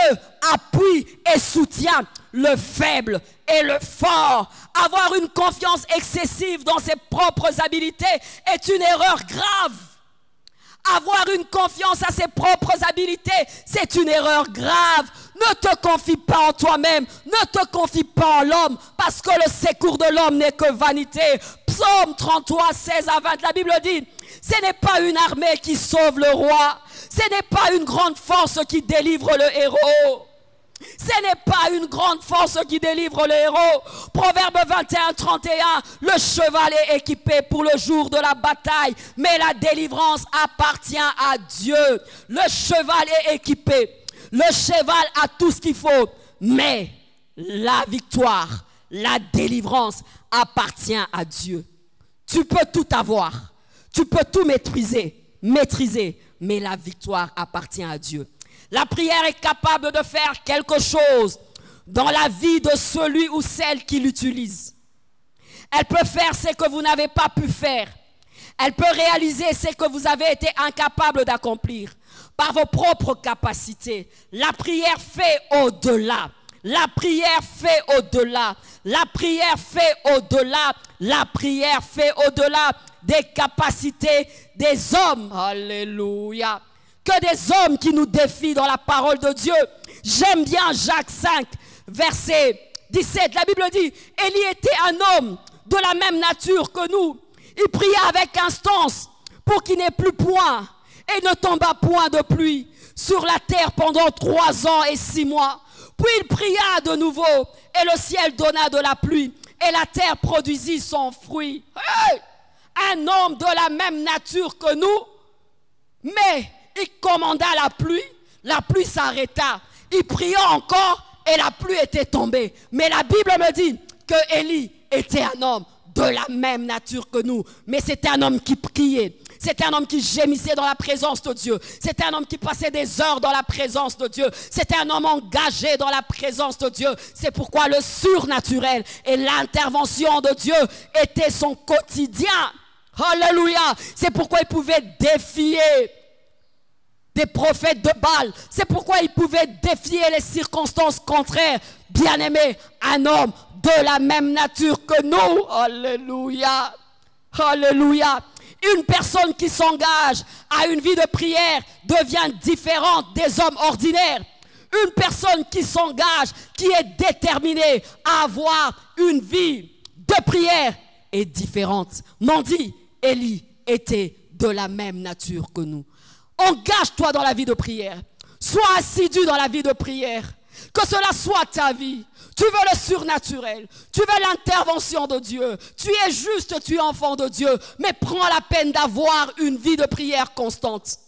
appuie et soutient le faible et le fort. Avoir une confiance excessive dans ses propres habiletés est une erreur grave. Avoir une confiance à ses propres habiletés, c'est une erreur grave. Ne te confie pas en toi-même, ne te confie pas en l'homme, parce que le secours de l'homme n'est que vanité. Psaume 33, 16 à 20, la Bible dit, ce n'est pas une armée qui sauve le roi, ce n'est pas une grande force qui délivre le héros. Ce n'est pas une grande force qui délivre le héros. Proverbe 21, 31, le cheval est équipé pour le jour de la bataille, mais la délivrance appartient à Dieu. Le cheval est équipé, le cheval a tout ce qu'il faut, mais la victoire, la délivrance appartient à Dieu. Tu peux tout avoir, tu peux tout maîtriser, mais la victoire appartient à Dieu. La prière est capable de faire quelque chose dans la vie de celui ou celle qui l'utilise. Elle peut faire ce que vous n'avez pas pu faire. Elle peut réaliser ce que vous avez été incapable d'accomplir par vos propres capacités. La prière fait au-delà. La prière fait au-delà. La prière fait au-delà. La prière fait au-delà des capacités des hommes. Alléluia. que des hommes qui nous défient dans la parole de Dieu. J'aime bien Jacques 5, verset 17. La Bible dit, Élie était un homme de la même nature que nous. Il pria avec instance pour qu'il n'ait plus point et ne tomba point de pluie sur la terre pendant 3 ans et 6 mois. Puis il pria de nouveau et le ciel donna de la pluie et la terre produisit son fruit. Hey! Un homme de la même nature que nous, mais il commanda la pluie s'arrêta. Il pria encore et la pluie était tombée. Mais la Bible me dit que Élie était un homme de la même nature que nous. Mais c'était un homme qui priait. C'était un homme qui gémissait dans la présence de Dieu. C'était un homme qui passait des heures dans la présence de Dieu. C'était un homme engagé dans la présence de Dieu. C'est pourquoi le surnaturel et l'intervention de Dieu étaient son quotidien. Alléluia. C'est pourquoi il pouvait défier des prophètes de Baal. C'est pourquoi il pouvait défier les circonstances contraires. Bien-aimé, un homme de la même nature que nous. Alléluia. Alléluia. Une personne qui s'engage à une vie de prière devient différente des hommes ordinaires. Une personne qui s'engage, qui est déterminée à avoir une vie de prière est différente. M'en dit, Élie était de la même nature que nous. Engage-toi dans la vie de prière. Sois assidu dans la vie de prière. Que cela soit ta vie. Tu veux le surnaturel. Tu veux l'intervention de Dieu. Tu es juste, tu es enfant de Dieu. Mais prends la peine d'avoir une vie de prière constante.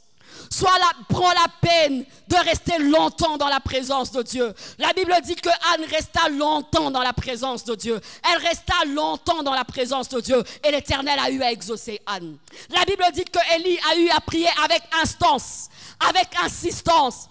Prends la peine de rester longtemps dans la présence de Dieu. La Bible dit que Anne resta longtemps dans la présence de Dieu. Elle resta longtemps dans la présence de Dieu. Et l'Éternel a eu à exaucer Anne. La Bible dit que Élie a eu à prier avec instance, avec insistance.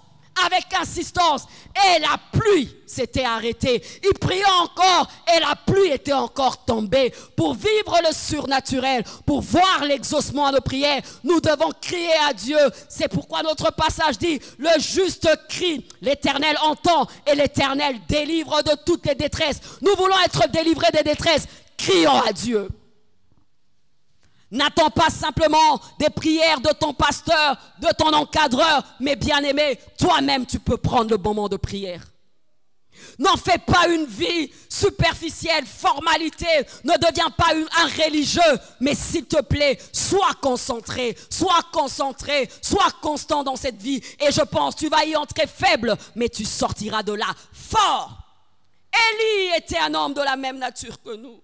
Avec insistance, et la pluie s'était arrêtée. Il priait encore et la pluie était encore tombée. Pour vivre le surnaturel, pour voir l'exaucement de nos prières, nous devons crier à Dieu. C'est pourquoi notre passage dit, le juste crie, l'Éternel entend et l'Éternel délivre de toutes les détresses. Nous voulons être délivrés des détresses, crions à Dieu. N'attends pas simplement des prières de ton pasteur, de ton encadreur, mais bien-aimé, toi-même tu peux prendre le moment de prière. N'en fais pas une vie superficielle, formalité, ne deviens pas un religieux, mais s'il te plaît, sois concentré, sois constant dans cette vie. Et je pense, tu vas y entrer faible, mais tu sortiras de là fort. Élie était un homme de la même nature que nous.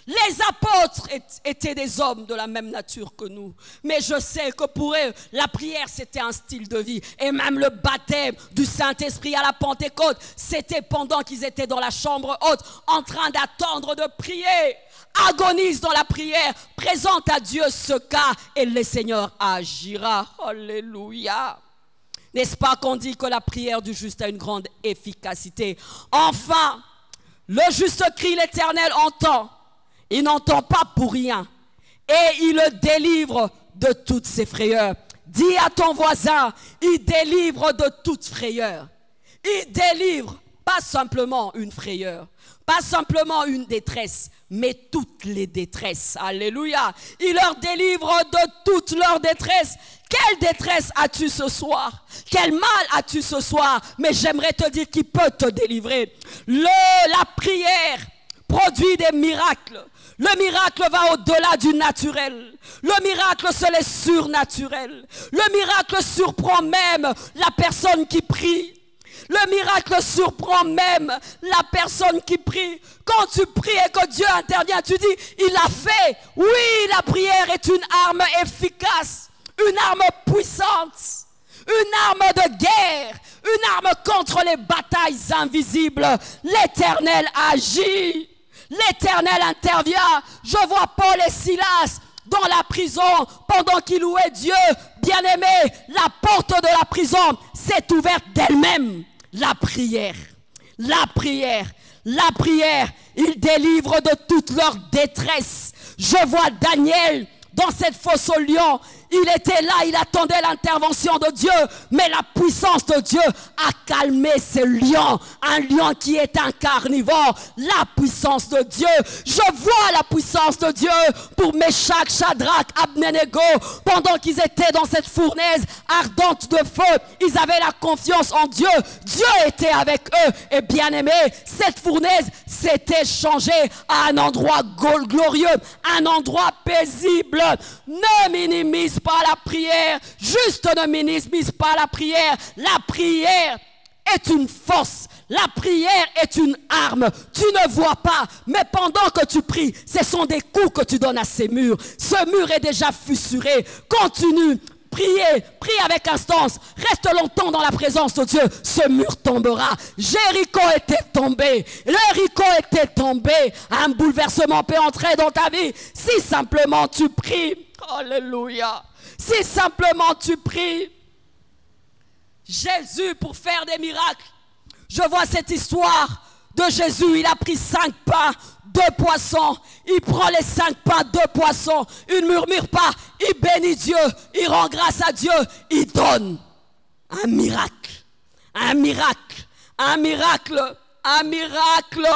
Les apôtres étaient des hommes de la même nature que nous. Mais je sais que pour eux, la prière, c'était un style de vie. Et même le baptême du Saint-Esprit à la Pentecôte, c'était pendant qu'ils étaient dans la chambre haute, en train d'attendre de prier. Agonise dans la prière, présente à Dieu ce cas et le Seigneur agira. Alléluia. N'est-ce pas qu'on dit que la prière du juste a une grande efficacité? Enfin, le juste crie, l'Éternel entend. Il n'entend pas pour rien. Et il le délivre de toutes ses frayeurs. Dis à ton voisin, il délivre de toute frayeur. Il délivre pas simplement une frayeur, pas simplement une détresse, mais toutes les détresses. Alléluia. Il leur délivre de toute leur détresse. Quelle détresse as-tu ce soir? Quel mal as-tu ce soir? Mais j'aimerais te dire qu'il peut te délivrer. La prière produit des miracles. Le miracle va au-delà du naturel. Le miracle, c'est le surnaturel. Le miracle surprend même la personne qui prie. Le miracle surprend même la personne qui prie. Quand tu pries et que Dieu intervient, tu dis, il a fait. Oui, la prière est une arme efficace, une arme puissante, une arme de guerre, une arme contre les batailles invisibles. L'Éternel agit. L'Éternel intervient. Je vois Paul et Silas dans la prison pendant qu'ils louaient Dieu. Bien-aimé, la porte de la prison s'est ouverte d'elle-même. La prière, la prière, la prière, ils délivrent de toute leur détresse. Je vois Daniel dans cette fosse aux lions. Il était là, il attendait l'intervention de Dieu. Mais la puissance de Dieu a calmé ce lion. Un lion qui est un carnivore. La puissance de Dieu. Je vois la puissance de Dieu pour Meshach, Shadrach, Abednego. Pendant qu'ils étaient dans cette fournaise ardente de feu, ils avaient la confiance en Dieu. Dieu était avec eux. Et bien aimé, cette fournaise s'était changée à un endroit glorieux, un endroit paisible. Ne minimise pas la prière, juste ne minimise pas la prière. La prière est une force, la prière est une arme. Tu ne vois pas, mais pendant que tu pries, ce sont des coups que tu donnes à ces murs. Ce mur est déjà fissuré. Continue. Priez, prie avec instance, reste longtemps dans la présence de Dieu, ce mur tombera. Jéricho était tombé, Jéricho était tombé. Un bouleversement peut entrer dans ta vie si simplement tu pries. Alléluia. Si simplement tu pries. Jésus pour faire des miracles. Je vois cette histoire de Jésus, il a pris 5 pains, 2 poissons. Il prend les 5 pains, 2 poissons. Il ne murmure pas. Il bénit Dieu. Il rend grâce à Dieu. Il donne un miracle. Un miracle. Un miracle. Un miracle.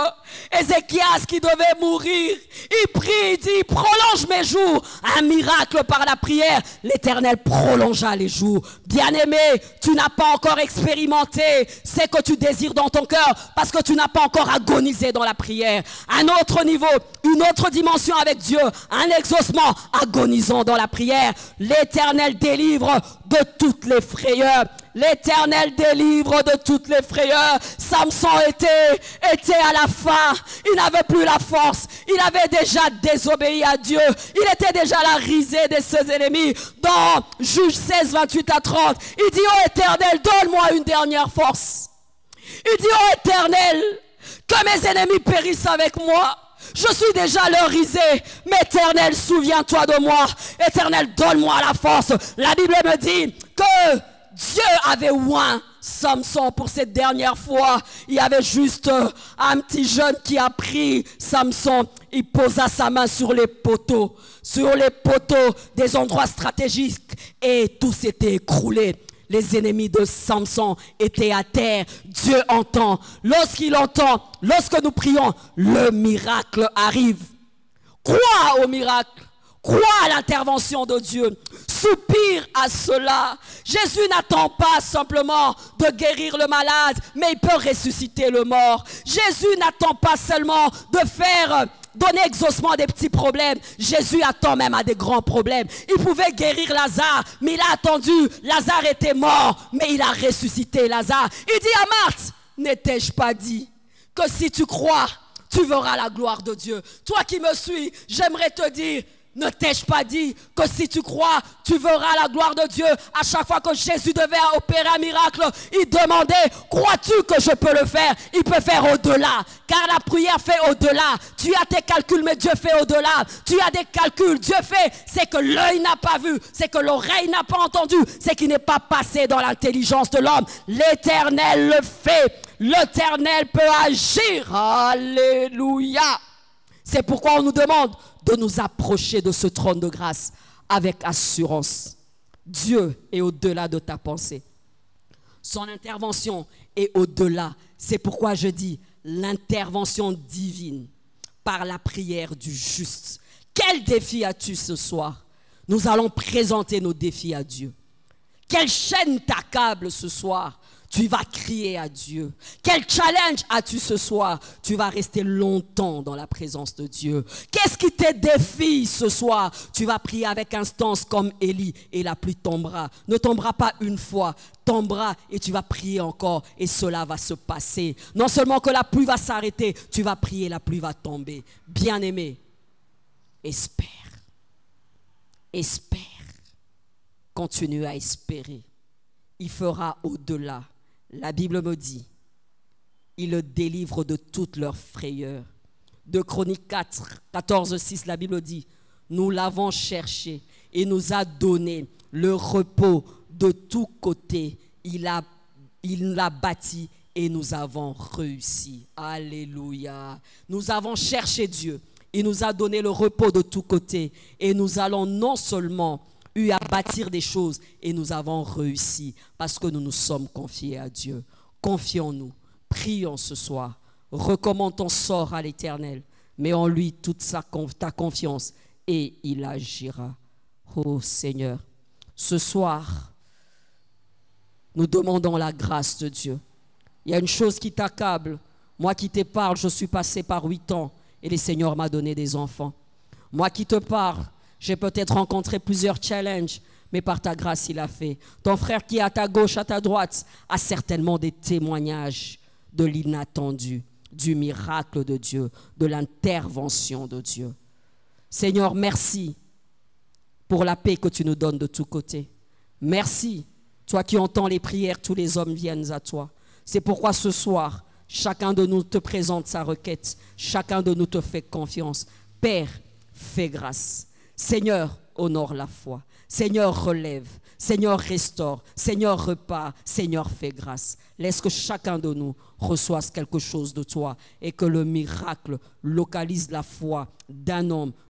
Ézéchias qui devait mourir, il prie, il dit, prolonge mes jours. Un miracle par la prière. L'Éternel prolongea les jours. Bien-aimé, tu n'as pas encore expérimenté ce que tu désires dans ton cœur parce que tu n'as pas encore agonisé dans la prière. Un autre niveau, une autre dimension avec Dieu, un exaucement agonisant dans la prière. L'Éternel délivre de toutes les frayeurs. L'Éternel délivre de toutes les frayeurs. Samson était à la fin. Il n'avait plus la force. Il avait déjà désobéi à Dieu. Il était déjà la risée de ses ennemis. Dans Juge 16, 28 à 30, il dit, oh Éternel, donne-moi une dernière force. Il dit, oh Éternel, que mes ennemis périssent avec moi. Je suis déjà leur risée. Mais Éternel, souviens-toi de moi. Éternel, donne-moi la force. La Bible me dit que Dieu avait oint Samson pour cette dernière fois. Il y avait juste un petit jeune qui a pris Samson. Il posa sa main sur les poteaux des endroits stratégiques et tout s'était écroulé. Les ennemis de Samson étaient à terre. Dieu entend. Lorsqu'il entend, lorsque nous prions, le miracle arrive. Crois au miracle. Crois à l'intervention de Dieu. Soupire à cela. Jésus n'attend pas simplement de guérir le malade, mais il peut ressusciter le mort. Jésus n'attend pas seulement de donner exaucement à des petits problèmes. Jésus attend même à des grands problèmes. Il pouvait guérir Lazare, mais il a attendu. Lazare était mort, mais il a ressuscité Lazare. Il dit à Marthe, n'ai-je pas dit que si tu crois, tu verras la gloire de Dieu. Toi qui me suis, j'aimerais te dire, ne t'ai-je pas dit que si tu crois, tu verras la gloire de Dieu? À chaque fois que Jésus devait opérer un miracle, il demandait, crois-tu que je peux le faire? Il peut faire au-delà, car la prière fait au-delà. Tu as tes calculs, mais Dieu fait au-delà. Tu as des calculs, Dieu fait, c'est que l'œil n'a pas vu, c'est que l'oreille n'a pas entendu, c'est qui n'est pas passé dans l'intelligence de l'homme. L'Éternel le fait, l'Éternel peut agir. Alléluia. C'est pourquoi on nous demande de nous approcher de ce trône de grâce avec assurance. Dieu est au-delà de ta pensée. Son intervention est au-delà. C'est pourquoi je dis l'intervention divine par la prière du juste. Quel défi as-tu ce soir? Nous allons présenter nos défis à Dieu. Quelle chaîne t'accable ce soir? Tu vas crier à Dieu. Quel challenge as-tu ce soir? Tu vas rester longtemps dans la présence de Dieu. Qu'est-ce qui te défie ce soir? Tu vas prier avec instance comme Élie et la pluie tombera. Ne tombera pas une fois, tombera et tu vas prier encore et cela va se passer. Non seulement que la pluie va s'arrêter, tu vas prier, la pluie va tomber. Bien-aimé, espère. Espère. Continue à espérer. Il fera au-delà. La Bible me dit, il le délivre de toutes leurs frayeurs. De Chroniques 4, 14, 6, la Bible dit, nous l'avons cherché et nous a donné le repos de tous côtés. Il l'a bâti et nous avons réussi. Alléluia. Nous avons cherché Dieu Il nous a donné le repos de tous côtés. Et nous allons non seulement eu à bâtir des choses, et nous avons réussi parce que nous nous sommes confiés à Dieu. Confions-nous, prions ce soir, recommande ton sort à l'Éternel, mets en lui toute ta confiance et il agira. Oh Seigneur, ce soir, nous demandons la grâce de Dieu. Il y a une chose qui t'accable. Moi qui te parle, je suis passé par 8 ans et le Seigneur m'a donné des enfants. Moi qui te parle, j'ai peut-être rencontré plusieurs challenges, mais par ta grâce, il a fait. Ton frère qui est à ta gauche, à ta droite, a certainement des témoignages de l'inattendu, du miracle de Dieu, de l'intervention de Dieu. Seigneur, merci pour la paix que tu nous donnes de tous côtés. Merci, toi qui entends les prières, tous les hommes viennent à toi. C'est pourquoi ce soir, chacun de nous te présente sa requête, chacun de nous te fait confiance. Père, fais grâce. Seigneur, honore la foi. Seigneur, relève. Seigneur, restaure. Seigneur, repart. Seigneur, fais grâce. Laisse que chacun de nous reçoive quelque chose de toi et que le miracle localise la foi d'un homme,